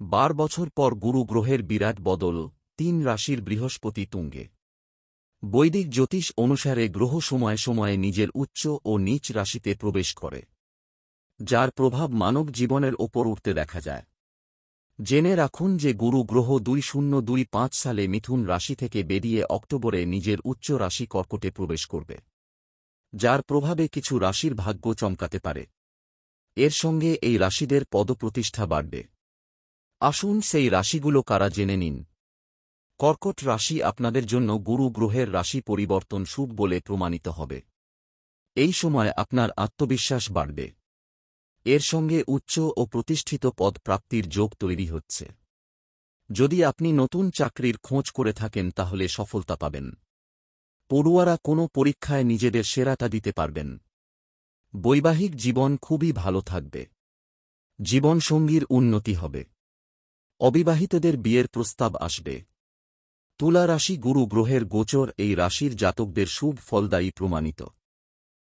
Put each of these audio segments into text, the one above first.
12 বছর পর গুরু গ্রহের বিরাট বদল, 3 রাশির বৃহস্পতি তুঙ্গে। বৈদিক জ্যোতিষ অনুসারে গ্রহ সময়ে সময়ে নিজের উচ্চ ও নীচ রাশিতে প্রবেশ করে, যার প্রভাব মানব জীবনের ওপর উঠতে দেখা যায়। জেনে রাখুন যে গুরু গ্রহ 2025 সালে মিথুন রাশি থেকে বেরিয়ে অক্টোবরে নিজের উচ্চ রাশি কর্কটে প্রবেশ করবে, যার প্রভাবে কিছু রাশির ভাগ্য চমকাতে পারে। এর সঙ্গে এই রাশিদের পদপ্রতিষ্ঠা বাড়বে। আসুন সেই রাশিগুলো কারা জেনে নিন। কর্কট রাশি আপনাদের জন্য গুরু গ্রহের রাশি পরিবর্তন শুভ বলে প্রমাণিত হবে। এই সময় আপনার আত্মবিশ্বাস বাড়বে। এর সঙ্গে উচ্চ ও প্রতিষ্ঠিত পদ প্রাপ্তির যোগ তৈরি হচ্ছে। যদি আপনি নতুন চাকরির খোঁজ করে থাকেন তাহলে সফলতা পাবেন। পড়ুয়ারা কোনো পরীক্ষায় নিজেদের সেরাটা দিতে পারবেন। বৈবাহিক জীবন খুবই ভালো থাকবে। জীবনসঙ্গীর উন্নতি হবে। অবিবাহিতদের বিয়ের প্রস্তাব আসবে। তুলা রাশি গুরু গ্রহের গোচর এই রাশির জাতকদের শুভ ফলদায়ী প্রমাণিত।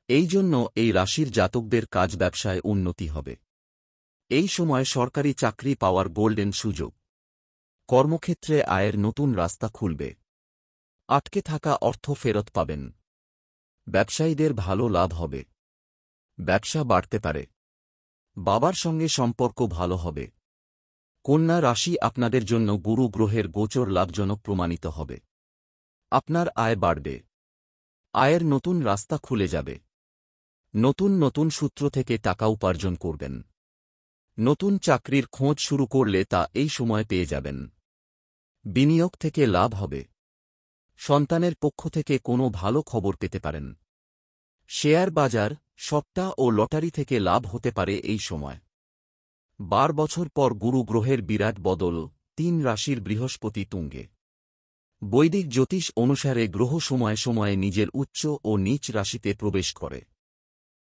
এই জন্য এই রাশির জাতকদের কাজ ব্যবসায় উন্নতি হবে। এই সময় সরকারি চাকরি পাওয়ার গোল্ডেন সুযোগ। কর্মক্ষেত্রে আয়ের নতুন রাস্তা খুলবে। আটকে থাকা অর্থ ফেরত পাবেন। ব্যবসায়ীদের ভালো লাভ হবে। ব্যবসা বাড়তে পারে। বাবার সঙ্গে সম্পর্ক ভালো হবে। কন্যা রাশি আপনাদের জন্য গুরু গ্রহের গোচর লাভজনক প্রমাণিত হবে। আপনার আয় বাড়বে। আয়ের নতুন রাস্তা খুলে যাবে। নতুন নতুন সূত্র থেকে টাকা উপার্জন করবেন। নতুন চাকরির খোঁজ শুরু করলে তা এই সময় পেয়ে যাবেন। বিনিয়োগ থেকে লাভ হবে। সন্তানের পক্ষ থেকে কোনো ভালো খবর পেতে পারেন। শেয়ার বাজার, সট্টা ও লটারি থেকে লাভ হতে পারে এই সময়। 12 বছর পর গুরু গ্রহের বিরাট বদল, 3 রাশির বৃহস্পতি তুঙ্গে। বৈদিক জ্যোতিষ অনুসারে গ্রহ সময়ে সময়ে নিজের উচ্চ ও নীচ রাশিতে প্রবেশ করে,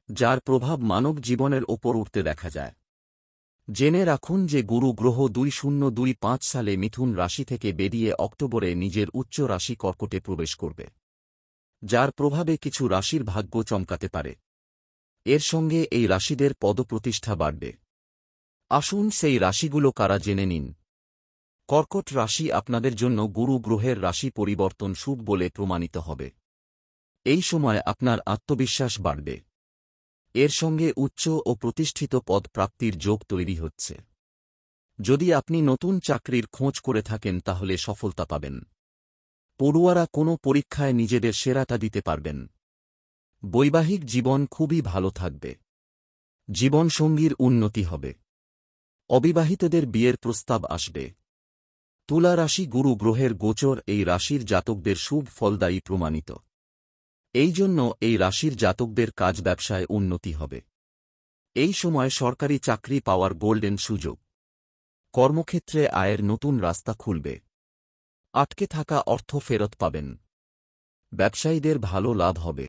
যার প্রভাব মানব জীবনের ওপর উঠতে দেখা যায়। জেনে রাখুন যে গুরু গ্রহ 2025 সালে মিথুন রাশি থেকে বেরিয়ে অক্টোবরে নিজের উচ্চ রাশি কর্কটে প্রবেশ করবে, যার প্রভাবে কিছু রাশির ভাগ্য চমকাতে পারে। এর সঙ্গে এই রাশিদের পদপ্রতিষ্ঠা বাড়বে। আসুন সেই রাশিগুলো কারা জেনে নিন। কর্কট রাশি আপনাদের জন্য গুরু গ্রহের রাশি পরিবর্তন শুভ বলে প্রমাণিত হবে। এই সময় আপনার আত্মবিশ্বাস বাড়বে। এর সঙ্গে উচ্চ ও প্রতিষ্ঠিত পদ প্রাপ্তির যোগ তৈরি হচ্ছে। যদি আপনি নতুন চাকরির খোঁজ করে থাকেন তাহলে সফলতা পাবেন। পড়ুয়ারা কোনো পরীক্ষায় নিজেদের সেরাটা দিতে পারবেন। বৈবাহিক জীবন খুবই ভালো থাকবে। জীবনসঙ্গীর উন্নতি হবে। অবিবাহিতদের বিয়ের প্রস্তাব আসবে। তুলা রাশি গুরু গ্রহের গোচর এই রাশির জাতকদের শুভ ফলদায়ী প্রমাণিত। এই জন্য এই রাশির জাতকদের কাজ ব্যবসায় উন্নতি হবে। এই সময় সরকারি চাকরি পাওয়ার গোল্ডেন সুযোগ। কর্মক্ষেত্রে আয়ের নতুন রাস্তা খুলবে। আটকে থাকা অর্থ ফেরত পাবেন। ব্যবসায়ীদের ভালো লাভ হবে।